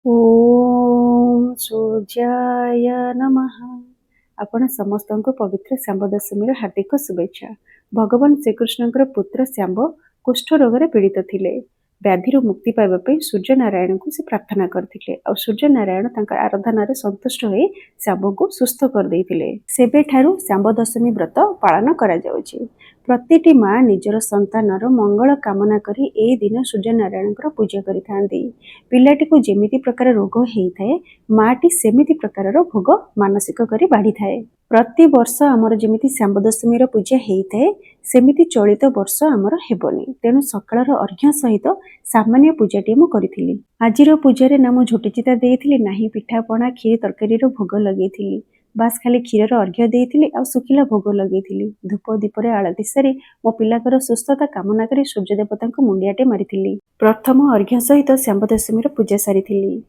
ओम सूर्याय नमः। आपण समस्तଙ୍କୁ पवित्र श्याम दशमी हार्दिक शुभेच्छा। भगवान श्रीकृष्णଙ୍କର पुत्र श्याम कुष्ठ रोगରେ पीड़ित थिले। व्याधिରୁ मुक्ति पाइबा ପାଇଁ सूर्य नारायण को से प्रार्थना करथिले और सूर्य नारायण तांकर आराधनारे संतुष्ट होई श्यामको सुस्थ कर देइथिले। सेबेठारु श्याम दशमी व्रत पालन करा जाउछि। प्रतिटी माँ निजर संतानर मंगल कामना करी ए दिन सूर्य नारायणकर पूजा करिथांती। पिलाटी को जेमिति प्रकार रोग होइथाए माटी सेमिति प्रकारर भोग मानसिक करी बाढ़ी थाए। प्रति वर्ष आमर जेमिति श्याम दशमी पूजा होइथाए सेमिति चलित वर्ष आमर हेबनी। तेणु सकाळर अर्घ्य सहित सामान्य पूजाटी मु करिथिली। आजिर पूजारे ना मु झोटी चिता देइथिली नाही पिठा पणा खीर तरकारीर भोग लगेइथिली। बास खाली क्षीर अर्घ्य देइथिली आ सुखिला भोग लगेइथिली। धूप दीपरे आळती सारी मो पिलाकर सुस्थता कामना करी सूर्य देवता मुंडियाटे मारिथिली। प्रथम अर्घ्य सहित श्याम दशमी पूजा सारिथिली।